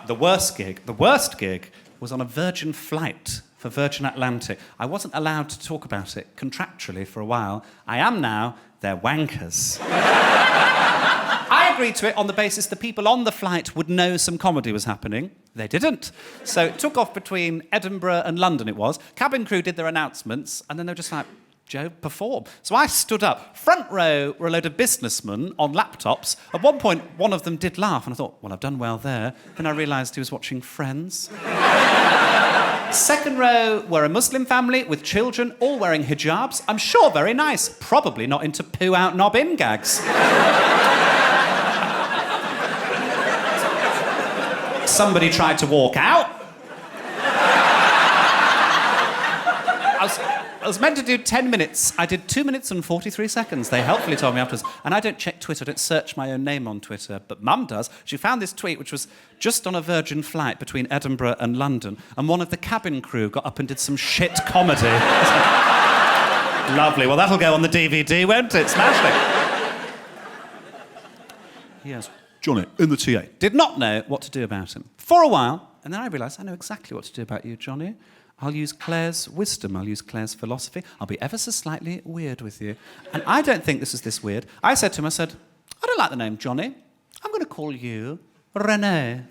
But the worst gig was on a Virgin flight for Virgin Atlantic. I wasn't allowed to talk about it contractually for a while. I am now. They're wankers. I agreed to it on the basis the people on the flight would know some comedy was happening. They didn't. So it took off between Edinburgh and London, it was. Cabin crew did their announcements, and then they were just like, Joe, perform. So I stood up. Front row were a load of businessmen on laptops. At one point, one of them did laugh, and I thought, well, I've done well there. Then I realised he was watching Friends. Second row were a Muslim family with children, all wearing hijabs. I'm sure very nice. Probably not into poo-out knob-in gags. Somebody tried to walk out. I was meant to do 10 minutes. I did 2 minutes and 43 seconds. They helpfully told me afterwards. And I don't check Twitter, I don't search my own name on Twitter, but Mum does. She found this tweet, which was just on a Virgin flight between Edinburgh and London, and one of the cabin crew got up and did some shit comedy. Lovely. Well, that'll go on the DVD, won't it? Smashing. Yes. Johnny, in the TA. Did not know what to do about him. For a while, and then I realised I know exactly what to do about you, Johnny. I'll use Claire's wisdom, I'll use Claire's philosophy, I'll be ever so slightly weird with you. And I don't think this is this weird. I said to him, I don't like the name Johnny. I'm going to call you René.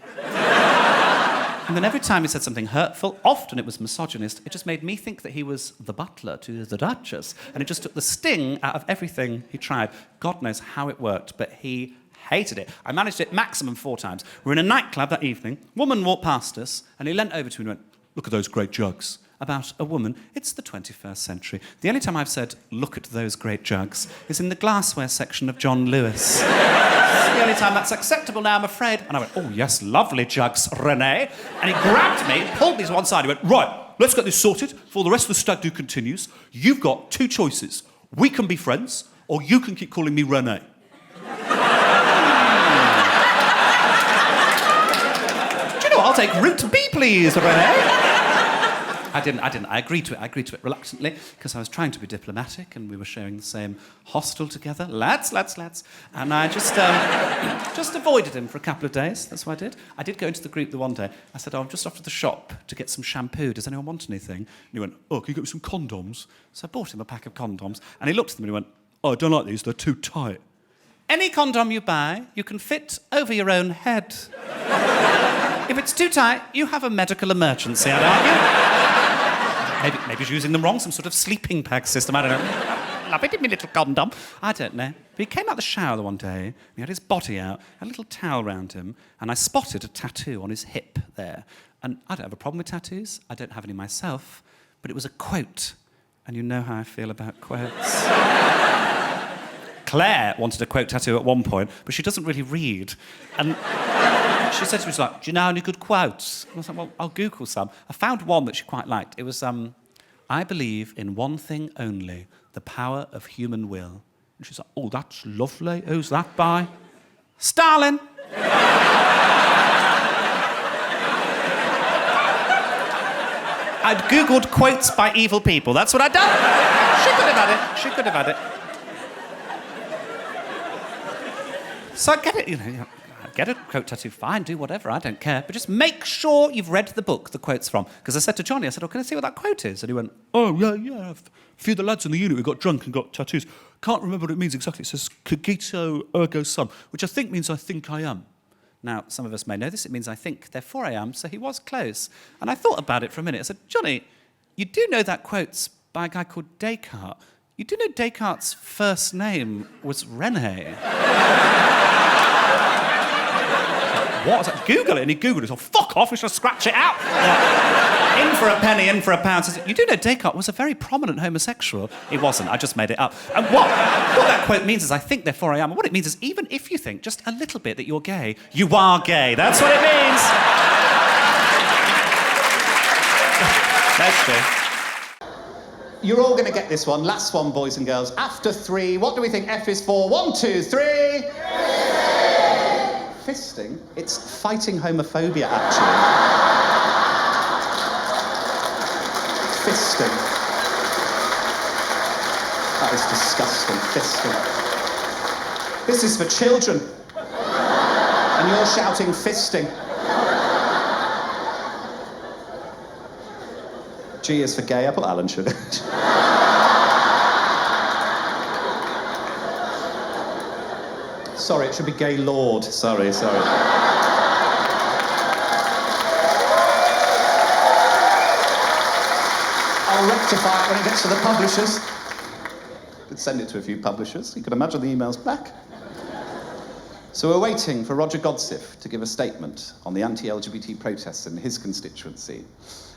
And then every time he said something hurtful, often it was misogynist, it just made me think that he was the butler to the Duchess. And it just took the sting out of everything he tried. God knows how it worked, but he hated it. I managed it maximum 4 times. We were in a nightclub that evening. A woman walked past us, and he leant over to me and went, look at those great jugs. About a woman. It's the 21st century. The only time I've said, look at those great jugs, is in the glassware section of John Lewis. It's the only time that's acceptable now, I'm afraid. And I went, oh, yes, lovely jugs, René. And he grabbed me, pulled me to one side, he went, right, let's get this sorted before the rest of the stag do continues. You've got 2 choices. We can be friends, or you can keep calling me René. Do you know what? I'll take route B, please, René. I didn't. I agreed to it reluctantly because I was trying to be diplomatic and we were sharing the same hostel together. Lads. And I just avoided him for a couple of days. That's what I did. I did go into the group the one day. I said, I'm just off to the shop to get some shampoo. Does anyone want anything? And he went, oh, can you get me some condoms? So I bought him a pack of condoms. And he looked at them and he went, oh, I don't like these. They're too tight. Any condom you buy, you can fit over your own head. If it's too tight, you have a medical emergency, I'd argue. Maybe he's using them wrong, some sort of sleeping bag system, I don't know. Love it in my little condom. I don't know. But he came out the shower the one day, he had his body out, a little towel round him, and I spotted a tattoo on his hip there. And I don't have a problem with tattoos, I don't have any myself, but it was a quote, and you know how I feel about quotes. Claire wanted a quote tattoo at one point, but she doesn't really read. And she said to me, she's like, do you know any good quotes? And I was like, well, I'll Google some. I found one that she quite liked. It was, I believe in one thing only, the power of human will. And she's like, oh, that's lovely. Who's that by? Stalin. I'd Googled quotes by evil people. That's what I'd done. She could have had it. So I get it, get a quote tattoo, fine, do whatever, I don't care. But just make sure you've read the book the quote's from. Because I said to Johnny, oh, can I see what that quote is? And he went, oh, yeah, a few of the lads in the unit, we got drunk and got tattoos. Can't remember what it means exactly. It says, cogito ergo sum, which I think means I think I am. Now, some of us may know this, it means I think, therefore I am, so he was close. And I thought about it for a minute. I said, Johnny, you do know that quote's by a guy called Descartes. You do know Descartes' first name was René. What was that? Google it. And he Googled it. Oh, fuck off, we should scratch it out. In for a penny, in for a pound. Says, you do know Descartes was a very prominent homosexual. He wasn't, I just made it up. And what that quote means is, I think, therefore I am. And what it means is, even if you think just a little bit that you're gay, you are gay. That's what it means. That's true. You're all going to get this one. Last one, boys and girls. After 3, what do we think F is for? 1, 2, 3. Fisting? It's fighting homophobia, actually. Fisting. That is disgusting. Fisting. This is for children. And you're shouting fisting. G is for gay. I put Alan Sugar. Sorry, it should be Gay Lord. Sorry. I'll rectify it when it gets to the publishers. Could send it to a few publishers. You can imagine the emails back. So we're waiting for Roger Godsiff to give a statement on the anti-LGBT protests in his constituency.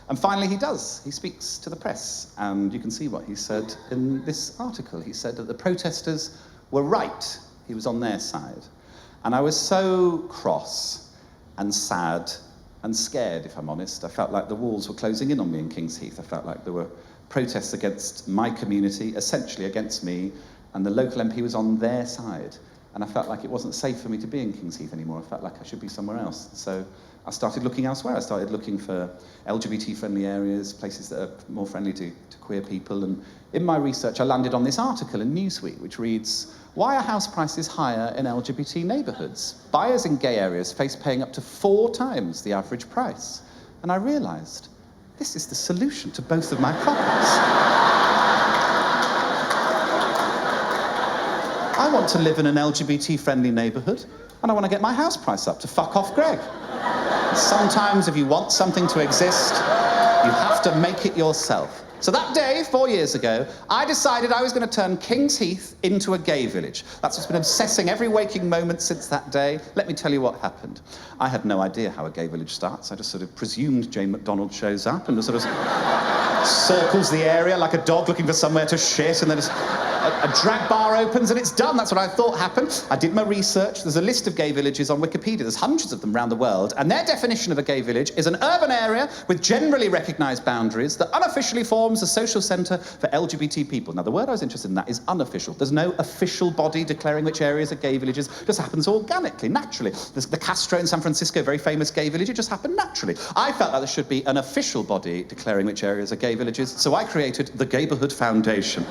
And finally he does. He speaks to the press, and you can see what he said in this article. He said that the protesters were right. He was on their side. And I was so cross and sad and scared, if I'm honest. I felt like the walls were closing in on me in King's Heath. I felt like there were protests against my community, essentially against me, and the local MP was on their side. And I felt like it wasn't safe for me to be in King's Heath anymore. I felt like I should be somewhere else. So I started looking elsewhere. I started looking for LGBT-friendly areas, places that are more friendly to queer people. And in my research, I landed on this article in Newsweek, which reads, "Why are house prices higher in LGBT neighbourhoods? Buyers in gay areas face paying up to 4 times the average price." And I realised, this is the solution to both of my problems. I want to live in an LGBT-friendly neighbourhood, and I want to get my house price up to fuck off Greg. Sometimes if you want something to exist, you have to make it yourself. So that day, 4 years ago, I decided I was going to turn King's Heath into a gay village. That's what's been obsessing every waking moment since that day. Let me tell you what happened. I had no idea how a gay village starts. I just sort of presumed Jane McDonald shows up and sort of circles the area like a dog looking for somewhere to shit, and then a drag bar opens and it's done. That's what I thought happened. I did my research. There's a list of gay villages on Wikipedia. There's hundreds of them around the world, and their definition of a gay village is an urban area with generally recognised boundaries that unofficially forms a social centre for LGBT people. Now, the word I was interested in that is unofficial. There's no official body declaring which areas are gay villages. It just happens organically, naturally. There's the Castro in San Francisco, very famous gay village. It just happened naturally. I felt like there should be an official body declaring which areas are gay villages, so I created the Gayborhood Foundation.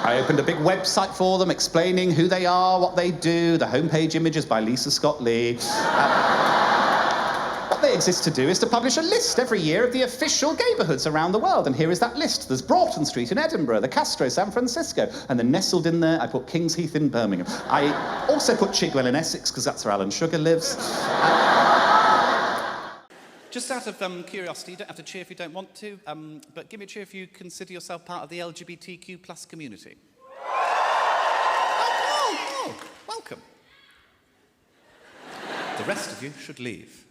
I opened a big website for them explaining who they are, what they do. The homepage image is by Lisa Scott Lee. What they exist to do is to publish a list every year of the official gayborhoods around the world. And here is that list. There's Broughton Street in Edinburgh, the Castro, San Francisco, and then nestled in there, I put King's Heath in Birmingham. I also put Chigwell in Essex, because that's where Alan Sugar lives. Just out of curiosity, you don't have to cheer if you don't want to, but give me a cheer if you consider yourself part of the LGBTQ plus community. Oh, welcome. The rest of you should leave.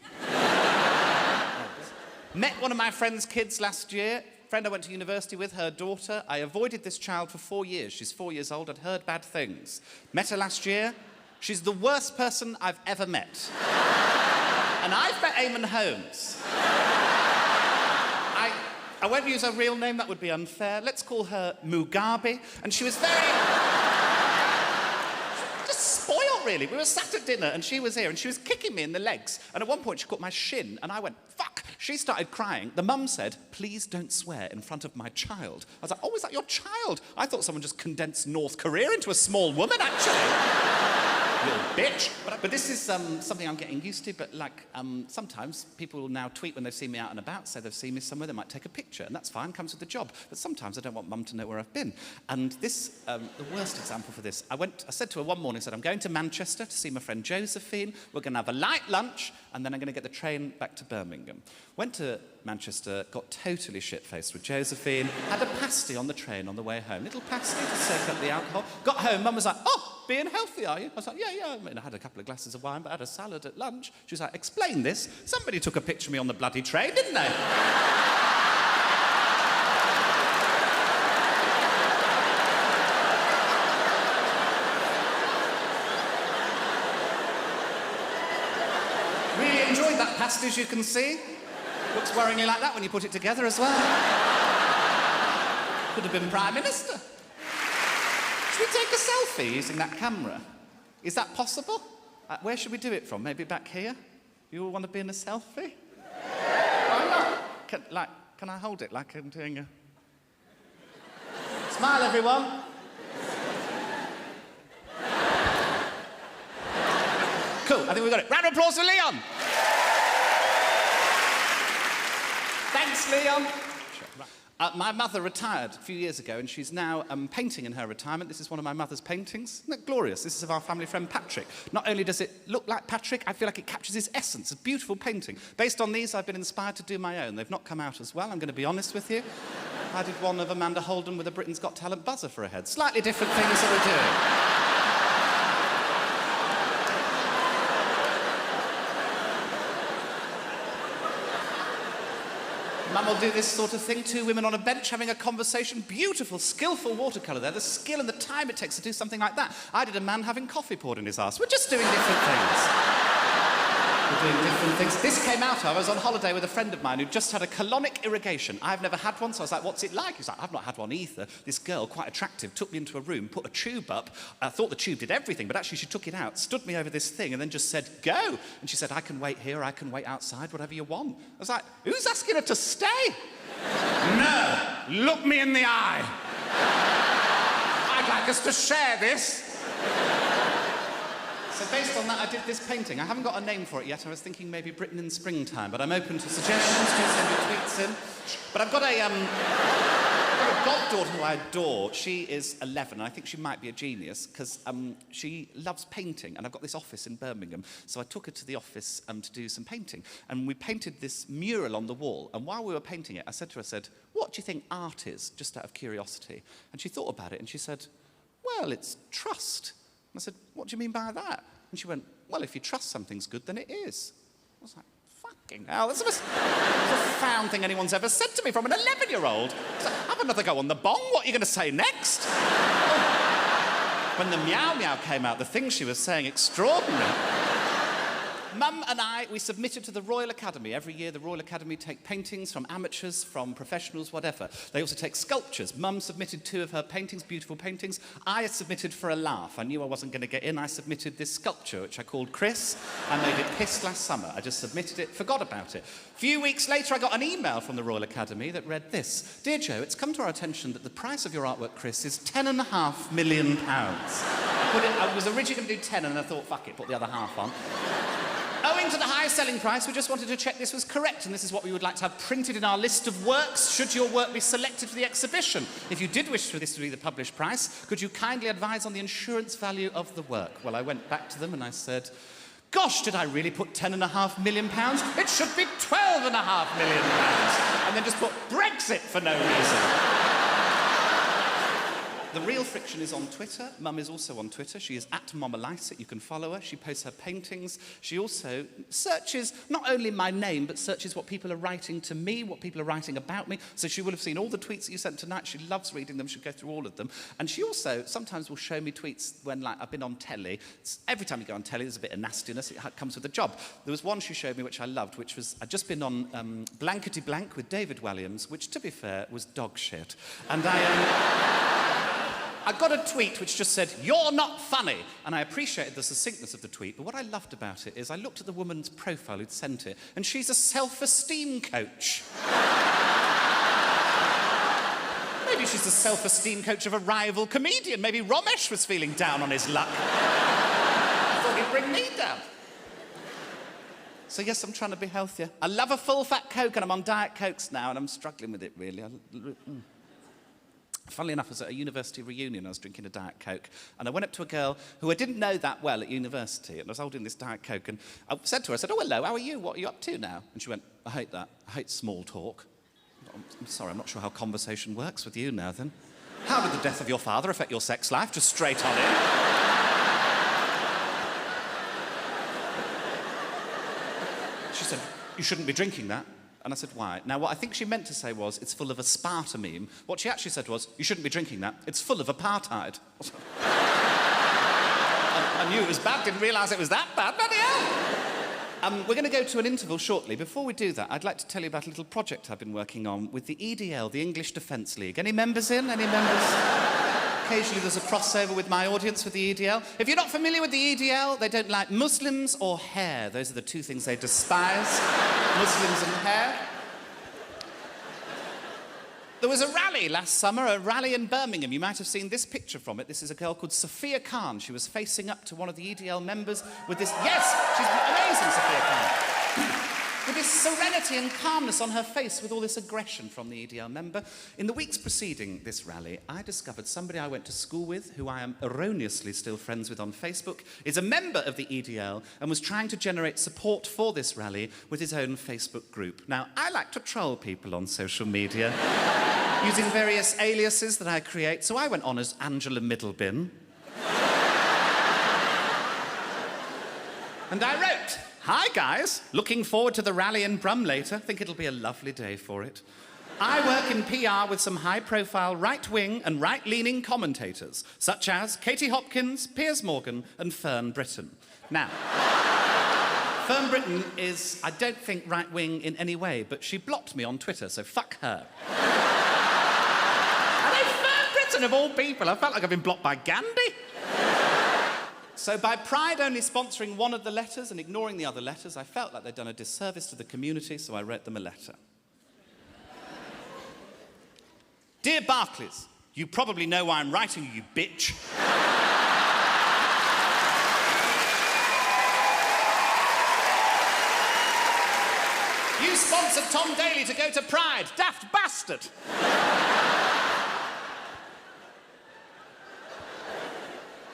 Met one of my friend's kids last year. Friend I went to university with, her daughter. I avoided this child for 4 years. She's 4 years old. I'd heard bad things. Met her last year. She's the worst person I've ever met. And I've met Eamon Holmes. I won't use her real name, that would be unfair. Let's call her Mugabe. And she was just spoiled, really. We were sat at dinner and she was here and she was kicking me in the legs. And at one point she caught my shin and I went, fuck. She started crying. The mum said, please don't swear in front of my child. I was like, oh, is that your child? I thought someone just condensed North Korea into a small woman, actually. Little bitch. But this is something I'm getting used to, but like sometimes people will now tweet when they've seen me out and about, say they've seen me somewhere, they might take a picture, and that's fine, comes with the job. But sometimes I don't want mum to know where I've been. And this, the worst example for this, I said to her one morning, I said, I'm going to Manchester to see my friend Josephine, we're going to have a light lunch, and then I'm going to get the train back to Birmingham. Went to Manchester, got totally shit-faced with Josephine, had a pasty on the train on the way home, little pasty to soak up the alcohol. Got home, mum was like, oh, being healthy, are you? I was like, yeah. I mean, I had a couple of glasses of wine, but I had a salad at lunch. She was like, explain this. Somebody took a picture of me on the bloody train, didn't they? Really enjoyed that pasty, as you can see. Looks worryingly like that when you put it together as well. Could have been Prime Minister. Should we take a selfie using that camera? Is that possible? Where should we do it from? Maybe back here? You all want to be in a selfie? Why not? Can I hold it like I'm doing a... Smile, everyone. Cool, I think we've got it. Round of applause for Leon. Thanks, Leon. My mother retired a few years ago, and she's now painting in her retirement. This is one of my mother's paintings. Isn't that glorious? This is of our family friend Patrick. Not only does it look like Patrick, I feel like it captures his essence. It's a beautiful painting. Based on these, I've been inspired to do my own. They've not come out as well, I'm going to be honest with you. I did one of Amanda Holden with a Britain's Got Talent buzzer for her head. Slightly different things that we're doing. Mum will do this sort of thing, two women on a bench having a conversation, beautiful, skillful watercolour there, the skill and the time it takes to do something like that. I did a man having coffee poured in his arse. We're just doing different things. We're doing different things. This came out of, I was on holiday with a friend of mine who just had a colonic irrigation. I've never had one, so I was like, what's it like? He's like, I've not had one either. This girl, quite attractive, took me into a room, put a tube up. I thought the tube did everything, but actually she took it out, stood me over this thing, and then just said, go. And she said, I can wait here, I can wait outside, whatever you want. I was like, who's asking her to stay? No, look me in the eye. I'd like us to share this. So based on that, I did this painting. I haven't got a name for it yet. I was thinking maybe Britain in springtime, but I'm open to suggestions. Do send your tweets in. But I've got a goddaughter who I adore. She is 11, and I think she might be a genius because she loves painting, and I've got this office in Birmingham. So I took her to the office to do some painting, and we painted this mural on the wall. And while we were painting it, I said to her, I said, what do you think art is, just out of curiosity? And she thought about it, and she said, well, it's trust. I said, what do you mean by that? And she went, well, if you trust something's good, then it is. I was like, fucking hell, that's the most profound thing anyone's ever said to me from an 11-year-old. Like, have another go on the bong, what are you going to say next? When the meow meow came out, the thing she was saying, extraordinary. Mum and I, we submitted to the Royal Academy. Every year, the Royal Academy take paintings from amateurs, from professionals, whatever. They also take sculptures. Mum submitted 2 of her paintings, beautiful paintings. I submitted for a laugh. I knew I wasn't going to get in. I submitted this sculpture, which I called Chris. I made it pissed last summer. I just submitted it, forgot about it. A few weeks later, I got an email from the Royal Academy that read this. Dear Joe, it's come to our attention that the price of your artwork, Chris, is £10.5 million. I was originally going to do 10, and I thought, fuck it, put the other half on. Owing to the high selling price, we just wanted to check this was correct, and this is what we would like to have printed in our list of works, should your work be selected for the exhibition. If you did wish for this to be the published price, could you kindly advise on the insurance value of the work? Well, I went back to them and I said, gosh, did I really put £10.5 million? It should be £12.5 million. And then just put Brexit for no reason. The real friction is on Twitter. Mum is also on Twitter. She is at Mama Lycett. You can follow her. She posts her paintings. She also searches not only my name, but searches what people are writing to me, what people are writing about me. So she will have seen all the tweets that you sent tonight. She loves reading them. She'll go through all of them. And she also sometimes will show me tweets when, like, I've been on telly. Every time you go on telly, there's a bit of nastiness. It comes with the job. There was one she showed me which I loved, which was, I'd just been on Blankety Blank with David Walliams, which, to be fair, was dog shit. And I got a tweet which just said, you're not funny. And I appreciated the succinctness of the tweet, but what I loved about it is I looked at the woman's profile who'd sent it, and she's a self-esteem coach. Maybe she's a self-esteem coach of a rival comedian. Maybe Ramesh was feeling down on his luck. I thought he'd bring me down. So yes, I'm trying to be healthier. I love a full-fat Coke, and I'm on Diet Cokes now, and I'm struggling with it, really. Funnily enough, I was at a university reunion, I was drinking a Diet Coke, and I went up to a girl who I didn't know that well at university, and I was holding this Diet Coke, and I said to her, I said, oh, hello, how are you? What are you up to now? And she went, I hate that. I hate small talk. I'm sorry, I'm not sure how conversation works with you now, then. How did the death of your father affect your sex life? Just straight on in. She said, you shouldn't be drinking that. And I said, why? Now, what I think she meant to say was, it's full of aspartame. What she actually said was, you shouldn't be drinking that. It's full of apartheid. I knew it was bad, didn't realise it was that bad. Bloody hell! We're going to go to an interval shortly. Before we do that, I'd like to tell you about a little project I've been working on with the EDL, the English Defence League. Any members in? Any members? Occasionally there's a crossover with my audience with the EDL. If you're not familiar with the EDL, they don't like Muslims or hair. Those are the two things they despise, Muslims and hair. There was a rally last summer, a rally in Birmingham. You might have seen this picture from it. This is a girl called Sophia Khan. She was facing up to one of the EDL members with this... Yes, she's amazing, Sophia Khan. with this serenity and calmness on her face with all this aggression from the EDL member. In the weeks preceding this rally, I discovered somebody I went to school with, who I am erroneously still friends with on Facebook, is a member of the EDL and was trying to generate support for this rally with his own Facebook group. Now, I like to troll people on social media using various aliases that I create, so I went on as Angela Middlebin. And I wrote, "Hi guys, looking forward to the rally in Brum later. Think it'll be a lovely day for it. I work in PR with some high-profile right-wing and right-leaning commentators, such as Katie Hopkins, Piers Morgan and Fern Britton." Now, Fern Britton is, I don't think, right-wing in any way, but she blocked me on Twitter, so fuck her. I know, Fern Britton of all people, I felt like I've been blocked by Gandhi. So by Pride only sponsoring one of the letters and ignoring the other letters, I felt like they'd done a disservice to the community, so I wrote them a letter. Dear Barclays, you probably know why I'm writing you, bitch. You sponsored Tom Daley to go to Pride, daft bastard.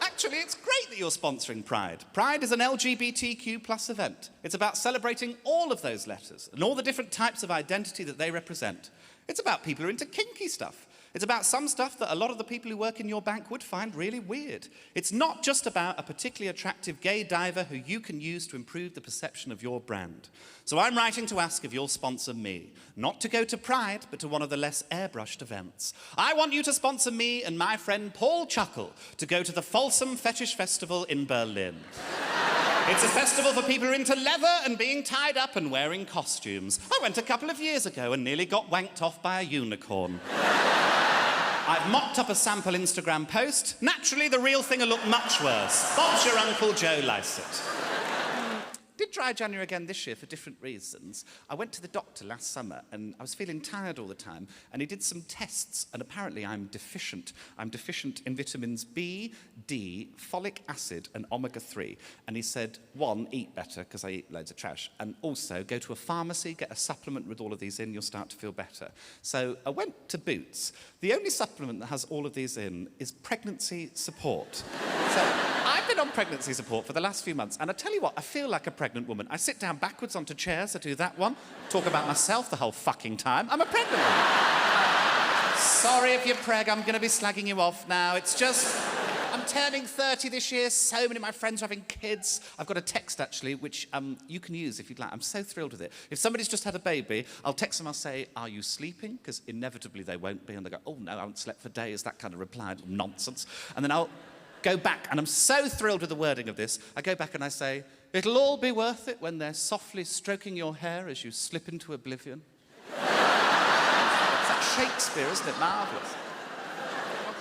Actually, it's great that you're sponsoring Pride. Pride is an LGBTQ+ event. It's about celebrating all of those letters and all the different types of identity that they represent. It's about people who are into kinky stuff. It's about some stuff that a lot of the people who work in your bank would find really weird. It's not just about a particularly attractive gay diver who you can use to improve the perception of your brand. So I'm writing to ask if you'll sponsor me, not to go to Pride, but to one of the less airbrushed events. I want you to sponsor me and my friend Paul Chuckle to go to the Folsom Fetish Festival in Berlin. It's a festival for people who are into leather and being tied up and wearing costumes. I went a couple of years ago and nearly got wanked off by a unicorn. I've mocked up a sample Instagram post. Naturally, the real thing will look much worse. Bob's your Uncle Joe Lycett. Did dry January again this year for different reasons. I went to the doctor last summer and I was feeling tired all the time and he did some tests and apparently I'm deficient. I'm deficient in vitamins B, D, folic acid and omega-3. And he said, 1, eat better because I eat loads of trash, and also go to a pharmacy, get a supplement with all of these in, you'll start to feel better. So I went to Boots. The only supplement that has all of these in is pregnancy support. So I've been on pregnancy support for the last few months, and I tell you what, I feel like a pregnant woman. I sit down backwards onto chairs, I do that one, talk about myself the whole fucking time. I'm a pregnant woman. Sorry if you're preg, I'm going to be slagging you off now. It's just, I'm turning 30 this year, so many of my friends are having kids. I've got a text, actually, which you can use if you'd like. I'm so thrilled with it. If somebody's just had a baby, I'll text them, I'll say, "Are you sleeping?" Because inevitably they won't be, and they go, "Oh no, I haven't slept for days," that kind of reply, nonsense. And then I'll go back, and I'm so thrilled with the wording of this, I go back and I say, "It'll all be worth it when they're softly stroking your hair as you slip into oblivion." It's like Shakespeare, isn't it? Marvellous.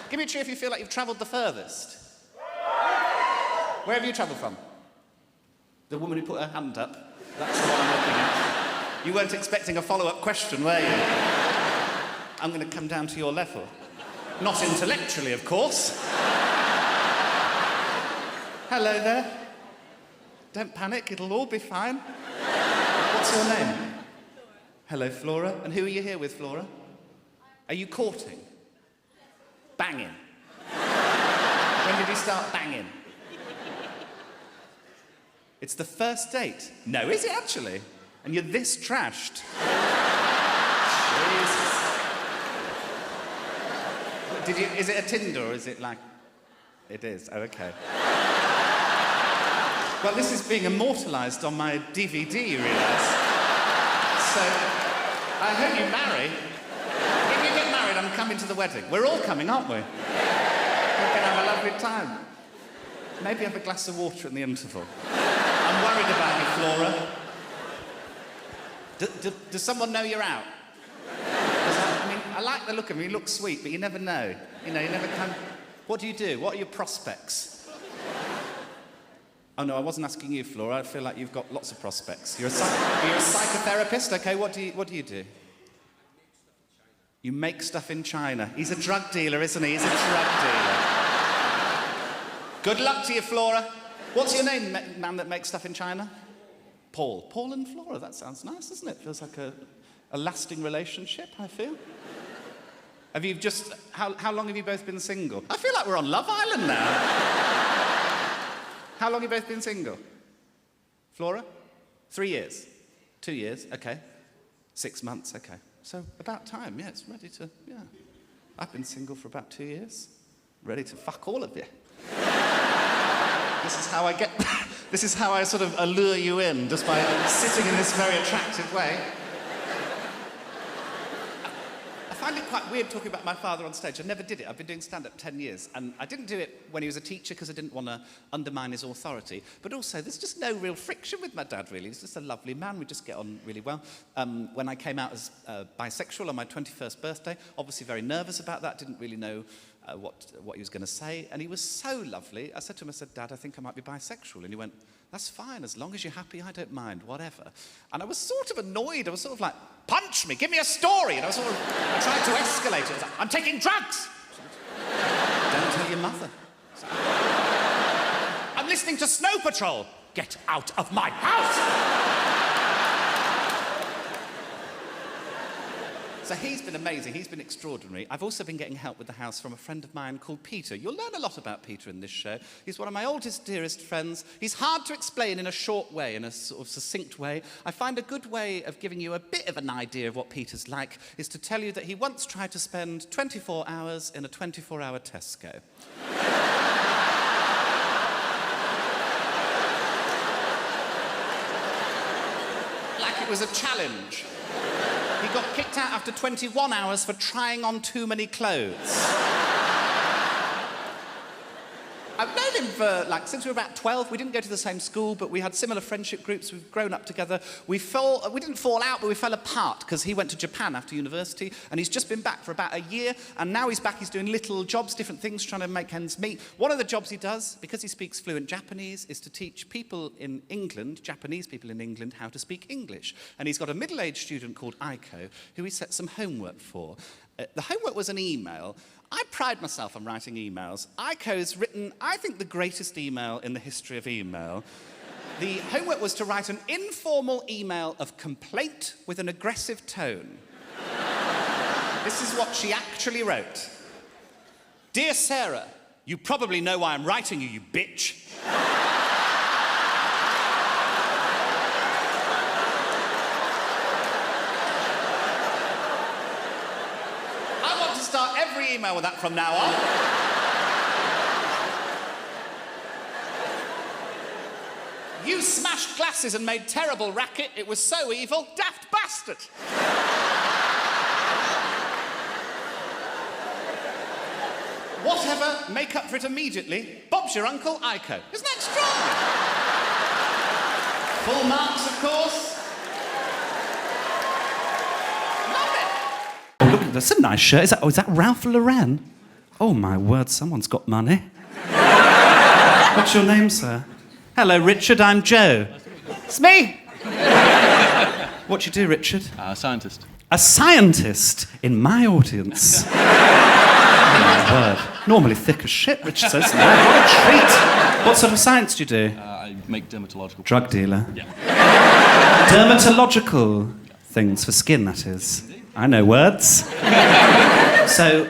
Give me a cheer if you feel like you've travelled the furthest. Where have you travelled from? The woman who put her hand up. That's the one I'm looking at. You weren't expecting a follow-up question, were you? I'm going to come down to your level. Not intellectually, of course. Hello there. Don't panic, it'll all be fine. What's your name? Flora. Hello, Flora. And who are you here with, Flora? Are you courting? Banging. When did you start banging? It's the first date. No, is it actually? And you're this trashed. Jesus. Is it a Tinder or is it like... It is, oh, okay. Well, this is being immortalised on my DVD, you realise. So, I hope you marry. If you get married, I'm coming to the wedding. We're all coming, aren't we? We're going to have a lovely time. Maybe have a glass of water in the interval. I'm worried about you, Flora. Does someone know you're out? I mean, I like the look of him. He looks sweet, but you never know. You know, you never can... What do you do? What are your prospects? Oh, no, I wasn't asking you, Flora. I feel like you've got lots of prospects. You're a psychotherapist? OK, what do you do? You make stuff in China. He's a drug dealer, isn't he? He's a drug dealer. Good luck to you, Flora. What's your name, man that makes stuff in China? Paul. Paul and Flora, that sounds nice, doesn't it? Feels like a lasting relationship, I feel. Have you just... How long have you both been single? I feel like we're on Love Island now. How long have you both been single? Flora? 3 years? 2 years? Okay. 6 months, okay. So about time, yeah, it's ready to... Yeah. I've been single for about 2 years. Ready to fuck all of you. This is how I get... This is how I sort of allure you in, just by sitting in this very attractive way. I find it quite weird talking about my father on stage. I never did it. I've been doing stand-up 10 years, and I didn't do it when he was a teacher because I didn't want to undermine his authority. But also, there's just no real friction with my dad, really. He's just a lovely man. We just get on really well. When I came out as bisexual on my 21st birthday, obviously very nervous about that, didn't really know what he was going to say, and he was so lovely. I said to him, Dad, I think I might be bisexual. And he went, that's fine, as long as you're happy, I don't mind, whatever. And I was sort of annoyed. I was sort of like, punch me, give me a story. And I was sort of trying to escalate it. I was like, I'm taking drugs. Don't tell your mother. I'm listening to Snow Patrol. Get out of my house. So he's been amazing, he's been extraordinary. I've also been getting help with the house from a friend of mine called Peter. You'll learn a lot about Peter in this show. He's one of my oldest, dearest friends. He's hard to explain in a short way, in a sort of succinct way. I find a good way of giving you a bit of an idea of what Peter's like is to tell you that he once tried to spend 24 hours in a 24-hour Tesco. Like it was a challenge. He got kicked out after 21 hours for trying on too many clothes. I've known him for, since we were about 12. We didn't go to the same school, but we had similar friendship groups. We've grown up together. We didn't fall out, but we fell apart because he went to Japan after university, and he's just been back for about a year, and now he's back. He's doing little jobs, different things, trying to make ends meet. One of the jobs he does, because he speaks fluent Japanese, is to teach people in England, Japanese people in England, how to speak English. And he's got a middle-aged student called Aiko, who he set some homework for. The homework was an email. I pride myself on writing emails. Aiko's written, I think, the greatest email in the history of email. The homework was to write an informal email of complaint with an aggressive tone. This is what she actually wrote. Dear Sarah, you probably know why I'm writing you, you bitch. Start every email with that from now on. You smashed glasses and made terrible racket. It was so evil. Daft bastard. Whatever, make up for it immediately. Bob's your uncle, Aiko. Isn't that strong? Full marks, of course. Look, that's a nice shirt. Is that Ralph Lauren? Oh, my word, someone's got money. What's your name, sir? Hello, Richard, I'm Joe. It's me. What do you do, Richard? A scientist. A scientist in my audience. Oh, my word. Normally thick as shit, Richard says. What a treat. What sort of science do you do? I make dermatological... Drug dealer? Yeah. Dermatological things, for skin, that is. I know words. So,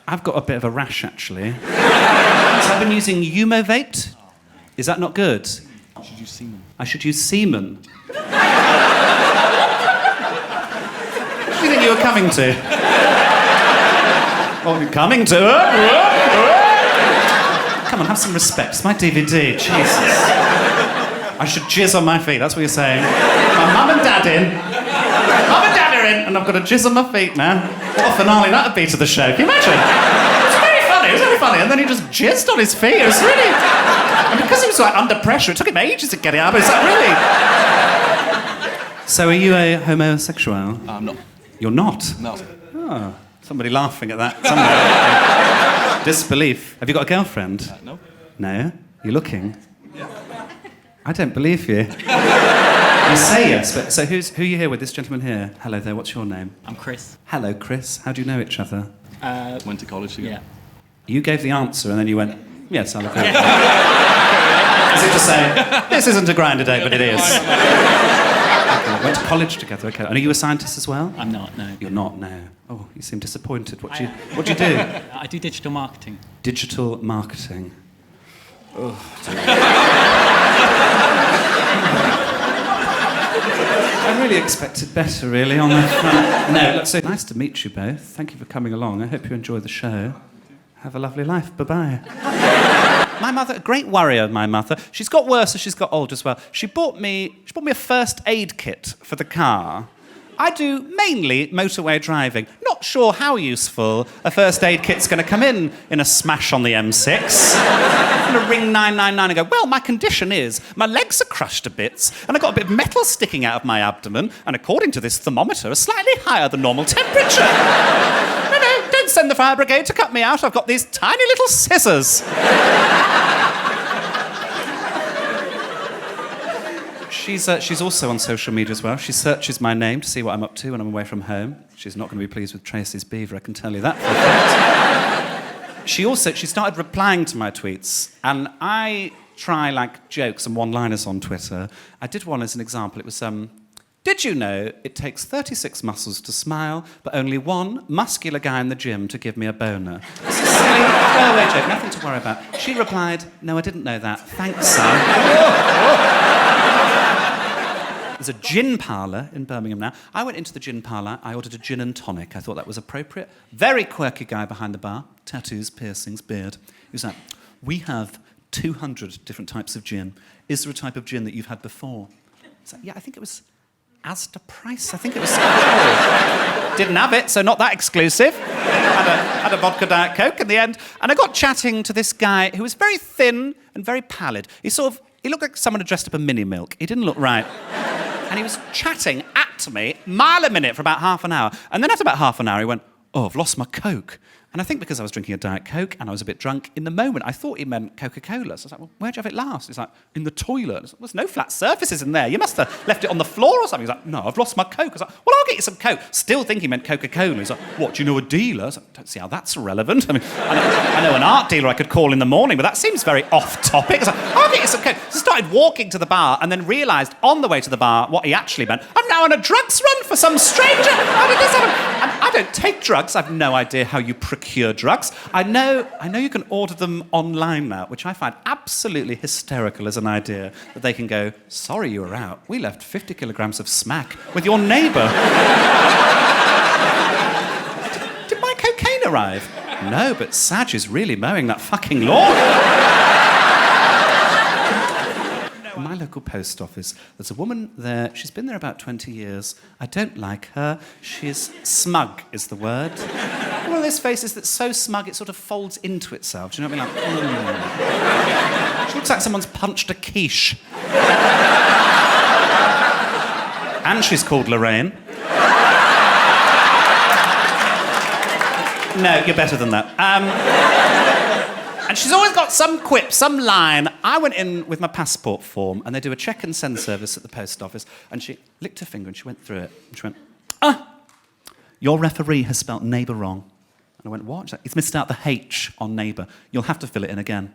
I've got a bit of a rash, actually. So I've been using Umovate. Is that not good? You should use semen. I should use semen. What do you think you were coming to? Oh, you're coming to? Come on, have some respect. It's my DVD. Jesus. I should jizz on my feet, that's what you're saying. My mum and dad in. Mum and dad are in, and I've got to jizz on my feet now. What a finale that'd be to the show. Can you imagine? It was very funny, And then he just jizzed on his feet. It was really... And because he was under pressure, it took him ages to get it out, but it's really... So are you a homosexual? I'm not. You're not? No. Oh, somebody laughing at that somewhere. Disbelief. Have you got a girlfriend? No. No? You're looking? Yeah. I don't believe you. You say yes, but so who are you here with? This gentleman here. Hello there, what's your name? I'm Chris. Hello, Chris. How do you know each other? Went to college together. Yeah. You gave the answer and then you went, yes, I'll agree. As if to say, this isn't a grinder date, but it is. Okay, went to college together, okay. And are you a scientist as well? I'm not, no. You're not, no. Oh, you seem disappointed. What do you do? I do digital marketing. Digital marketing. Oh, dear. I really expected better, really, on the front. No, look, so nice to meet you both. Thank you for coming along. I hope you enjoy the show. Have a lovely life. Bye-bye. My mother, a great worrier, my mother. She's got worse as she's got older as well. She bought me a first aid kit for the car. I do mainly motorway driving. Not sure how useful a first aid kit's going to come in a smash on the M6. I'm going to ring 999 and go, well, my condition is my legs are crushed to bits and I've got a bit of metal sticking out of my abdomen and according to this thermometer, a slightly higher than normal temperature. No, don't send the fire brigade to cut me out. I've got these tiny little scissors. She's also on social media as well. She searches my name to see what I'm up to when I'm away from home. She's not going to be pleased with Tracy's beaver, I can tell you that for a fact. She started replying to my tweets, and I try like jokes and one-liners on Twitter. I did one as an example. It was, did you know it takes 36 muscles to smile, but only one muscular guy in the gym to give me a boner? It's a silly throwaway joke, nothing to worry about. She replied, no, I didn't know that. Thanks, son. There's a gin parlour in Birmingham now. I went into the gin parlour, I ordered a gin and tonic. I thought that was appropriate. Very quirky guy behind the bar. Tattoos, piercings, beard. He was like, we have 200 different types of gin. Is there a type of gin that you've had before? I was like, yeah, I think it was Asda Price. I think it was special. Didn't have it, so not that exclusive. Had a vodka Diet Coke in the end. And I got chatting to this guy who was very thin and very pallid. He looked like someone had dressed up a mini milk. He didn't look right. And he was chatting at me, mile a minute, for about half an hour. And then after about half an hour, he went, oh, I've lost my Coke. And I think because I was drinking a Diet Coke and I was a bit drunk, in the moment, I thought he meant Coca-Cola. So I was like, well, where'd you have it last? He's like, in the toilet. I was like, there's no flat surfaces in there. You must have left it on the floor or something. He's like, no, I've lost my Coke. I was like, well, I'll get you some Coke. Still thinking he meant Coca-Cola. He's like, what, do you know a dealer? I was like, don't see how that's relevant. I mean, I know an art dealer I could call in the morning, but that seems very off-topic. I was like, I'll get you some Coke. So I started walking to the bar and then realised on the way to the bar what he actually meant. I'm now on a drugs run for some stranger. How did this happen? And I don't take drugs. I've no idea how you procure drugs. I know you can order them online now, which I find absolutely hysterical as an idea, that they can go, sorry you were out. We left 50 kilograms of smack with your neighbour. Did my cocaine arrive? No, but Saj is really mowing that fucking lawn. My local post office, there's a woman there. She's been there about 20 years. I don't like her. She's smug, is the word. One of those faces that's so smug it sort of folds into itself. Do you know what I mean? Like, She looks like someone's punched a quiche. And she's called Lorraine. No, you're better than that. And she's always got some quip, some line. I went in with my passport form, and they do a check and send service at the post office, and she licked her finger and she went through it, and she went, your referee has spelt neighbour wrong. And I went, what? She's like, he's missed out the H on neighbour. You'll have to fill it in again.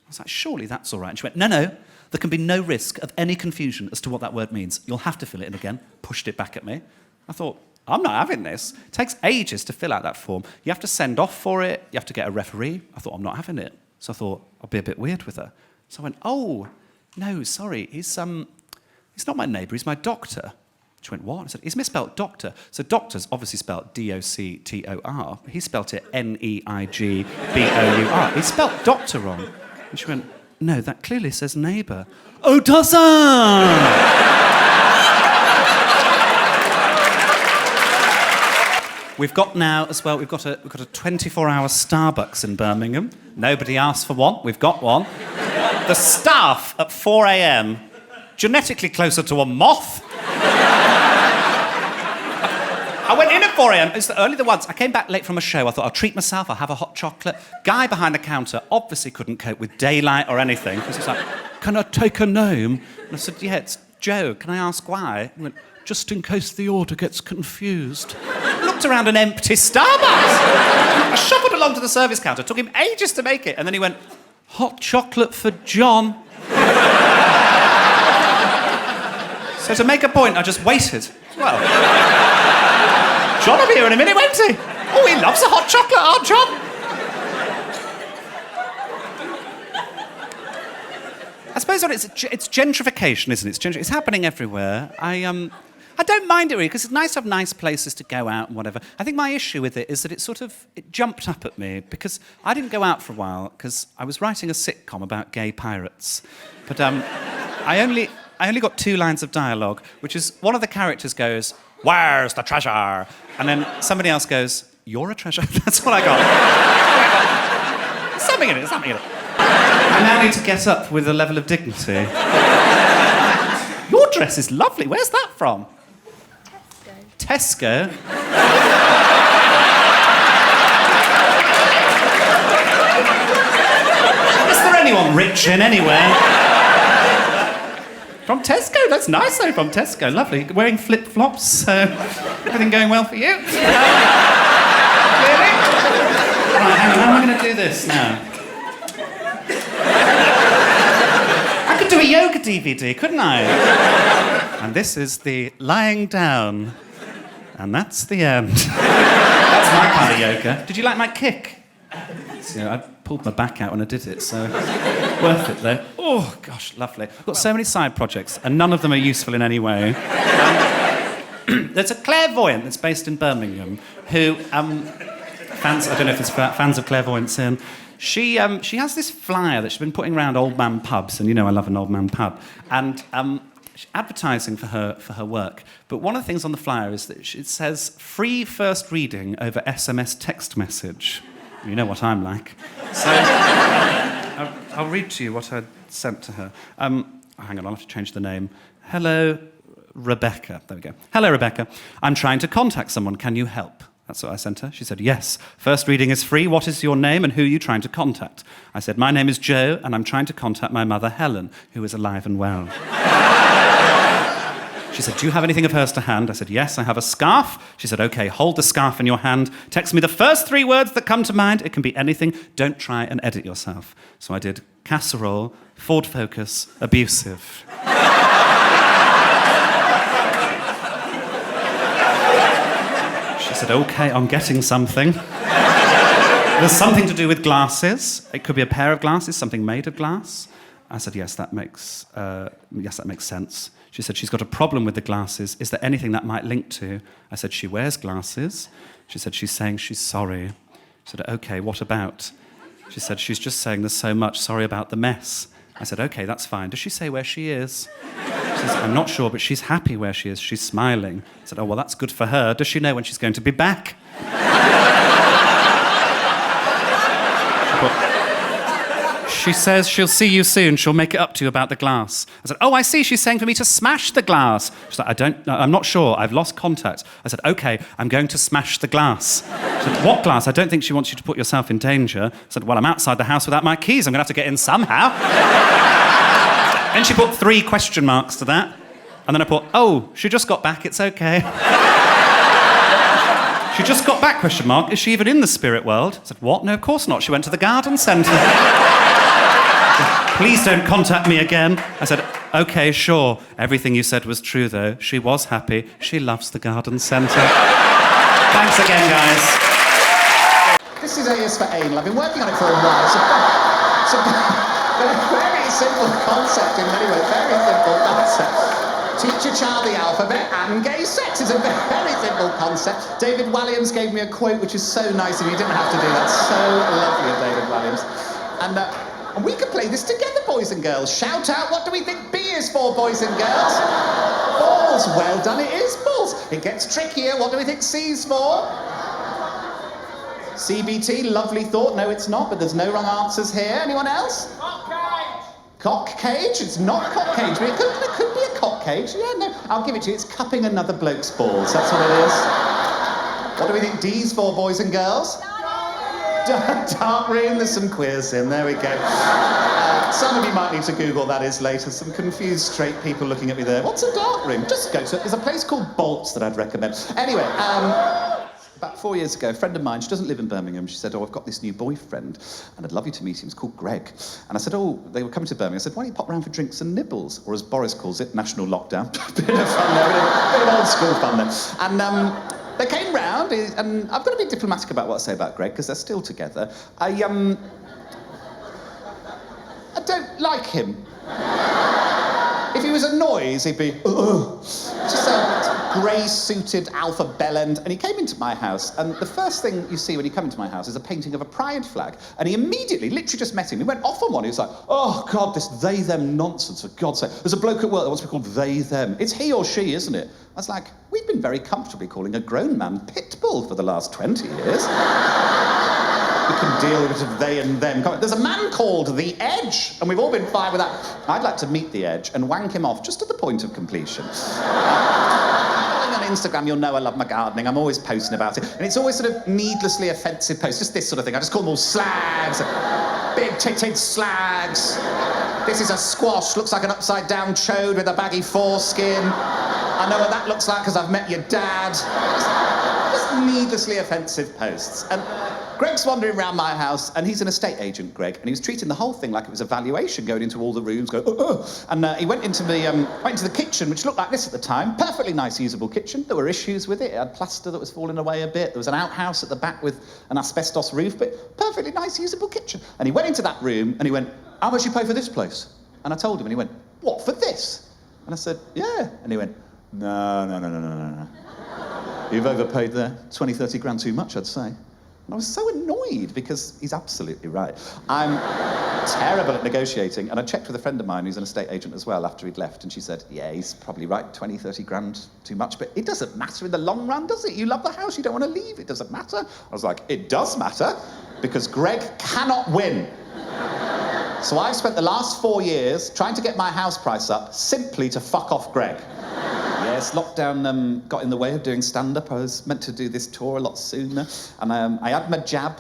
I was like, surely that's all right. And she went, no, there can be no risk of any confusion as to what that word means. You'll have to fill it in again. Pushed it back at me. I thought, I'm not having this. It takes ages to fill out that form. You have to send off for it. You have to get a referee. I thought, I'm not having it. So I thought, I'll be a bit weird with her. So I went, oh, no, sorry. He's not my neighbour. He's my doctor. She went, what? I said, he's misspelled doctor. So doctor's obviously spelled D-O-C-T-O-R. He spelt it N-E-I-G-B-O-U-R. He spelt doctor wrong. And she went, no, that clearly says neighbour. Oh, does it? We've got now, as well, we've got a 24-hour Starbucks in Birmingham. Nobody asked for one. We've got one. The staff at 4 a.m, genetically closer to a moth. I went in at 4 a.m. It's only the once. I came back late from a show. I thought, I'll treat myself. I'll have a hot chocolate. Guy behind the counter obviously couldn't cope with daylight or anything. He was like, can I take a name? And I said, yeah, it's Joe. Can I ask why? He went, just in case the order gets confused. Looked around an empty Starbucks. I shuffled along to the service counter. Took him ages to make it. And then he went, hot chocolate for John. So to make a point, I just waited. Well, John will be here in a minute, won't he? Oh, he loves a hot chocolate, our John. I suppose what it's gentrification, isn't it? It's happening everywhere. I don't mind it really, because it's nice to have nice places to go out and whatever. I think my issue with it is that it jumped up at me, because I didn't go out for a while, because I was writing a sitcom about gay pirates. But I only got 2 lines of dialogue, which is one of the characters goes, "Where's the treasure?" And then somebody else goes, "You're a treasure." That's what I got. Something in it. I now need to get up with a level of dignity. Your dress is lovely. Where's that from? Tesco? Is there anyone rich in anywhere? From Tesco? That's nice though, from Tesco. Lovely. Wearing flip-flops, so everything going well for you? Clearly? Right, hang on, how am I going to do this now? I could do a yoga DVD, couldn't I? And this is the lying down. And that's the end. That's my kind of yoga. Did you like my kick? So, I pulled my back out when I did it, so worth it though. Oh, gosh, lovely. I've got so many side projects, and none of them are useful in any way. There's a Clairvoyant that's based in Birmingham who, fans, I don't know if there's fans of Clairvoyant's in. She has this flyer that she's been putting around old man pubs, and you know I love an old man pub, and she's advertising for her work. But one of the things on the flyer is that it says free first reading over SMS text message. You know what I'm like. So I'll read to you what I sent to her. Hang on, I'll have to change the name. Hello, Rebecca. There we go. Hello, Rebecca. I'm trying to contact someone. Can you help? That's what I sent her. She said, yes. First reading is free. What is your name and who are you trying to contact? I said, my name is Joe and I'm trying to contact my mother, Helen, who is alive and well. She said, do you have anything of hers to hand? I said, yes, I have a scarf. She said, OK, hold the scarf in your hand. Text me the first 3 words that come to mind. It can be anything. Don't try and edit yourself. So I did casserole, Ford Focus, abusive. She said, OK, I'm getting something. There's something to do with glasses. It could be a pair of glasses, something made of glass. I said, yes, that makes sense. She said, she's got a problem with the glasses. Is there anything that might link to? I said, she wears glasses. She said, she's saying she's sorry. I said, OK, what about? She said, she's just saying there's so much, sorry about the mess. I said, OK, that's fine. Does she say where she is? She says, I'm not sure, but she's happy where she is. She's smiling. I said, oh, well, that's good for her. Does she know when she's going to be back? She says she'll see you soon. She'll make it up to you about the glass. I said, oh, I see. She's saying for me to smash the glass. She's like, I'm not sure. I've lost contact. I said, OK, I'm going to smash the glass. She said, what glass? I don't think she wants you to put yourself in danger. I said, well, I'm outside the house without my keys. I'm going to have to get in somehow. Then she put 3 question marks to that. And then I put, oh, she just got back. It's OK. She just got back, question mark. Is she even in the spirit world? I said, what? No, of course not. She went to the garden centre. Please don't contact me again. I said, OK, sure. Everything you said was true, though. She was happy. She loves the garden centre. Thanks again, guys. This is A is for anal. I've been working on it for a while. It's a very simple concept in many ways. Very simple concept. Teach your child the alphabet and gay sex is a very simple concept. David Walliams gave me a quote which is so nice of you. You didn't have to do that. So lovely of David Walliams. And we can play this together, boys and girls. Shout out, what do we think B is for, boys and girls? Balls. Well done, it is balls. It gets trickier. What do we think C's for? CBT, lovely thought. No, it's not, but there's no wrong answers here. Anyone else? Cock cage. Cock cage? It's not cock cage, but it could be a cock cage. Yeah, no, I'll give it to you. It's cupping another bloke's balls. That's what it is. What do we think D's for, boys and girls? Dark room, there's some queers in, there we go. Some of you might need to Google that is later, some confused straight people looking at me there. What's a dark room? Just go to it. There's a place called Bolts that I'd recommend. Anyway, about 4 years ago, a friend of mine, she doesn't live in Birmingham, she said, oh, I've got this new boyfriend, and I'd love you to meet him, he's called Greg. And I said, oh, they were coming to Birmingham. I said, why don't you pop round for drinks and nibbles? Or as Boris calls it, national lockdown. Bit of fun there, bit of old school fun there. And they came round, and I've got to be diplomatic about what I say about Greg, because they're still together. I don't like him. If he was a noise, he'd be, just a grey-suited alpha bellend. And he came into my house, and the first thing you see when you come into my house is a painting of a pride flag. And he immediately, literally just met him, he went off on one. He was like, oh, God, this they-them nonsense, for God's sake. There's a bloke at work that wants to be called they-them. It's he or she, isn't it? I was like, we've been very comfortably calling a grown man Pitbull for the last 20 years. We can deal with it, they and them. There's a man called The Edge, and we've all been fine with that. I'd like to meet The Edge and wank him off just at the point of completion. On Instagram, you'll know I love my gardening. I'm always posting about it. And it's always sort of needlessly offensive posts, just this sort of thing. I just call them all slags, big-titted slags. This is a squash, looks like an upside-down chode with a baggy foreskin. I know what that looks like because I've met your dad. Just needlessly offensive posts. And Greg's wandering around my house, and he's an estate agent, Greg, and he was treating the whole thing like it was a valuation, going into all the rooms, going, And he went into the kitchen, which looked like this at the time. Perfectly nice, usable kitchen. There were issues with it. It had plaster that was falling away a bit. There was an outhouse at the back with an asbestos roof, but perfectly nice, usable kitchen. And he went into that room, and he went, how much you pay for this place? And I told him, and he went, what, for this? And I said, yeah. And he went, no. You've overpaid there. 20, 30 grand too much, I'd say. And I was so annoyed because he's absolutely right. I'm terrible at negotiating, and I checked with a friend of mine who's an estate agent as well after he'd left, and she said, yeah, he's probably right, 20, 30 grand too much, but it doesn't matter in the long run, does it? You love the house, you don't want to leave, it doesn't matter. I was like, it does matter, because Greg cannot win. So I've spent the last 4 years trying to get my house price up simply to fuck off Greg. Yes, lockdown got in the way of doing stand-up. I was meant to do this tour a lot sooner. And I had my jab.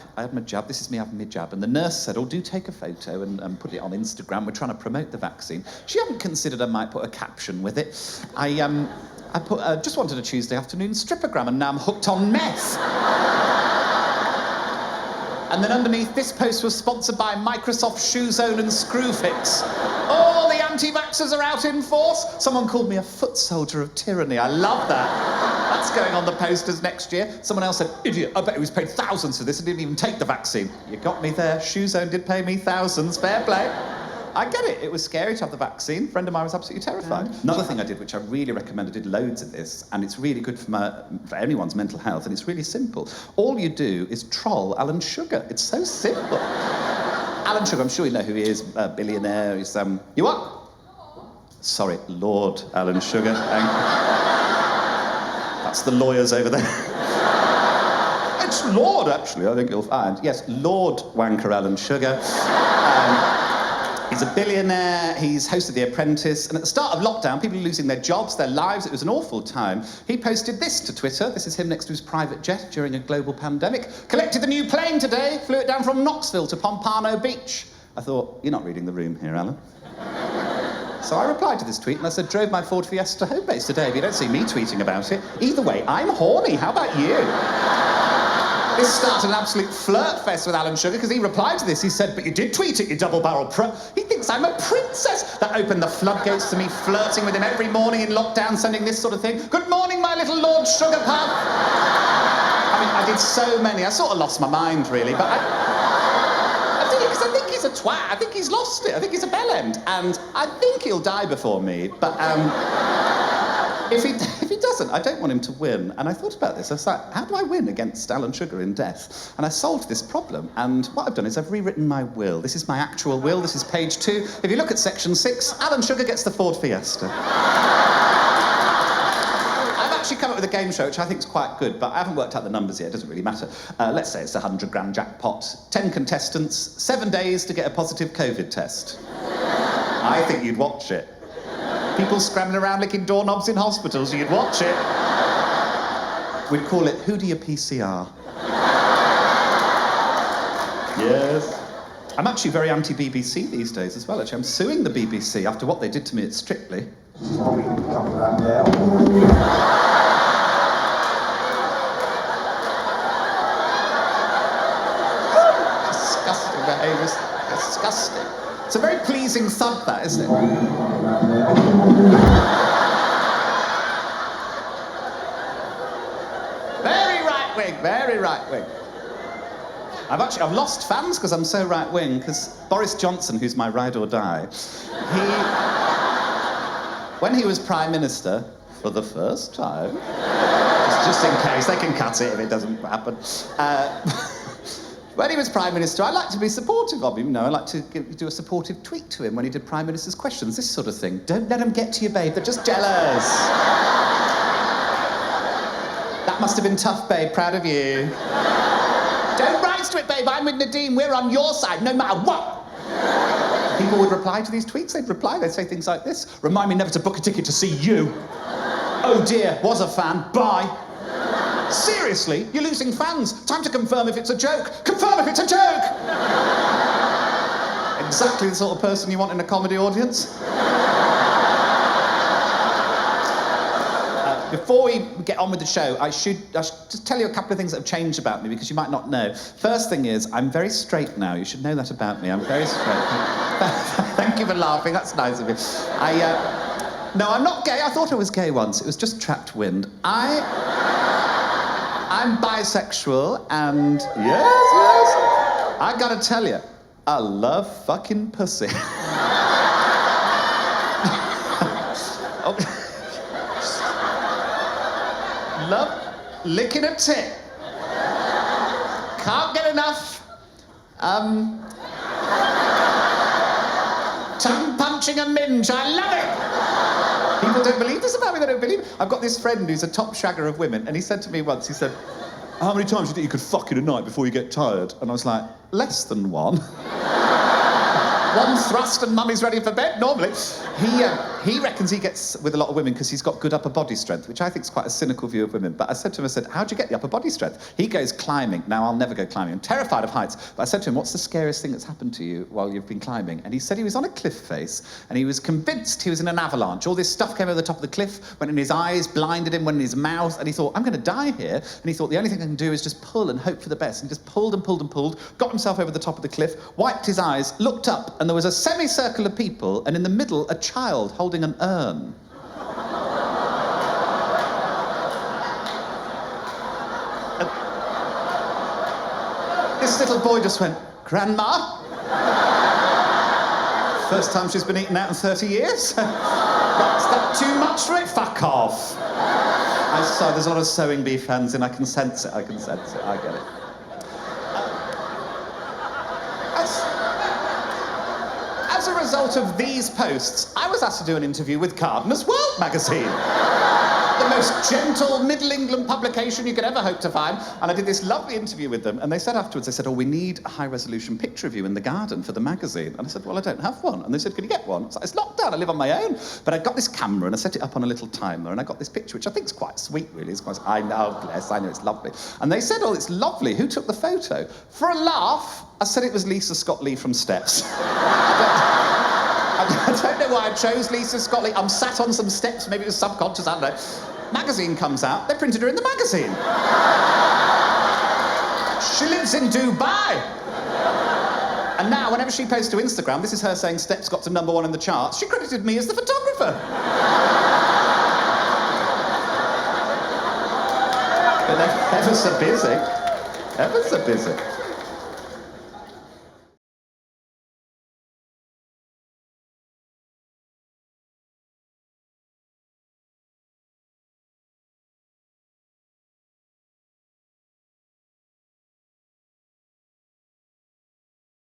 This is me having my jab. And the nurse said, oh, do take a photo and put it on Instagram. We're trying to promote the vaccine. She hadn't considered I might put a caption with it. I just wanted a Tuesday afternoon strippogram, and now I'm hooked on meth. And then underneath, this post was sponsored by Microsoft Shoe Zone and Screwfix. Oh, the anti-vaxxers are out in force. Someone called me a foot soldier of tyranny. I love that. That's going on the posters next year. Someone else said, idiot, I bet he was paid thousands for this and didn't even take the vaccine. You got me there. Shoe Zone did pay me thousands. Fair play. I get it. It was scary to have the vaccine. A friend of mine was absolutely terrified. Another thing I did, which I really recommend, I did loads of this, and it's really good for anyone's mental health, and it's really simple. All you do is troll Alan Sugar. It's so simple. Alan Sugar, I'm sure you know who he is, a billionaire. He's, you what? Sorry, Lord Alan Sugar. That's the lawyers over there. It's Lord, actually, I think you'll find. Yes, Lord Wanker Alan Sugar. He's a billionaire, he's hosted The Apprentice, and at the start of lockdown, people were losing their jobs, their lives, it was an awful time. He posted this to Twitter. This is him next to his private jet during a global pandemic. Collected the new plane today, flew it down from Knoxville to Pompano Beach. I thought, you're not reading the room here, Alan. So I replied to this tweet and I said, drove my Ford Fiesta home base today, but you don't see me tweeting about it. Either way, I'm horny, how about you? This started an absolute flirt fest with Alan Sugar because he replied to this. He said, but you did tweet it, you double-barrel He thinks I'm a princess. That opened the floodgates to me flirting with him every morning in lockdown, sending this sort of thing. Good morning, my little Lord Sugar Puff. I mean, I did so many. I sort of lost my mind, really, but I did it because I think he's a twat. I think he's lost it. I think he's a bellend. And I think he'll die before me, but if he doesn't, I don't want him to win. And I thought about this. I was like, how do I win against Alan Sugar in death? And I solved this problem. And what I've done is I've rewritten my will. This is my actual will. This is page 2. If you look at section 6, Alan Sugar gets the Ford Fiesta. I've actually come up with a game show which I think is quite good, but I haven't worked out the numbers yet. It doesn't really matter. Let's say it's a 100 grand jackpot, 10 contestants, 7 days to get a positive COVID test. I think you'd watch it. People scrambling around licking doorknobs in hospitals, you'd watch it. We'd call it, who do you PCR? Yes. I'm actually very anti-BBC these days as well, actually. I'm suing the BBC after what they did to me at Strictly. amazing thud, that, isn't it? Very right-wing, very right-wing. I've lost fans because I'm so right-wing, because Boris Johnson, who's my ride or die, when he was Prime Minister, for the first time, just in case, they can cut it if it doesn't happen, when he was Prime Minister, I like to be supportive of him, you know, I like to do a supportive tweet to him when he did Prime Minister's questions, this sort of thing. Don't let them get to you, babe, they're just jealous. That must have been tough, babe, proud of you. Don't rise to it, babe, I'm with Nadine, we're on your side, no matter what. People would reply to these tweets, they'd say things like this. Remind me never to book a ticket to see you. Oh dear, was a fan, bye. Seriously, you're losing fans. Time to confirm if it's a joke. Confirm if it's a joke! Exactly the sort of person you want in a comedy audience. Before we get on with the show, I should just tell you a couple of things that have changed about me, because you might not know. First thing is, I'm very straight now. You should know that about me. I'm very straight. Thank you for laughing. That's nice of you. No, I'm not gay. I thought I was gay once. It was just trapped wind. I'm bisexual, and yes, I gotta tell you, I love fucking pussy. Love licking a tit. Can't get enough. Tongue punching a minge. I love it. People don't believe this about me. They don't believe it. I've got this friend who's a top shagger of women, and he said to me once, he said, how many times do you think you could fuck in a night before you get tired? And I was like, less than one. One thrust and mummy's ready for bed, normally. He reckons he gets with a lot of women because he's got good upper body strength, which I think is quite a cynical view of women. But I said to him, how'd you get the upper body strength? He goes climbing. Now, I'll never go climbing. I'm terrified of heights. But I said to him, what's the scariest thing that's happened to you while you've been climbing? And he said he was on a cliff face, and he was convinced he was in an avalanche. All this stuff came over the top of the cliff, went in his eyes, blinded him, went in his mouth, and he thought, I'm going to die here. And he thought, the only thing I can do is just pull and hope for the best. And he just pulled and pulled and pulled, got himself over the top of the cliff, wiped his eyes, looked up, and there was a semicircle of people, and in the middle, a child holding an urn. This little boy just went, Grandma? First time she's been eaten out in 30 years? Is that too much for it? Fuck off. I'm sorry, there's a lot of sewing bee fans, and I can sense it, I get it. As a result of these posts, I was asked to do an interview with Gardener's World magazine. The most gentle Middle England publication you could ever hope to find. And I did this lovely interview with them, and they said afterwards, oh, we need a high-resolution picture of you in the garden for the magazine. And I said, well, I don't have one. And they said, can you get one? I was like, it's locked down, I live on my own. But I got this camera, and I set it up on a little timer, and I got this picture, which I think is quite sweet, really. It's quite, I know, bless, I know, it's lovely. And they said, oh, it's lovely. Who took the photo? For a laugh, I said it was Lisa Scott-Lee from Steps. I don't know why I chose Lisa Scott-Lee. I'm sat on some steps, maybe it was subconscious, I don't know. Magazine comes out, they printed her in the magazine. She lives in Dubai. And now, whenever she posts to Instagram, this is her saying Steps got to #1 in the charts, she credited me as the photographer. But they're ever so busy. Ever so busy.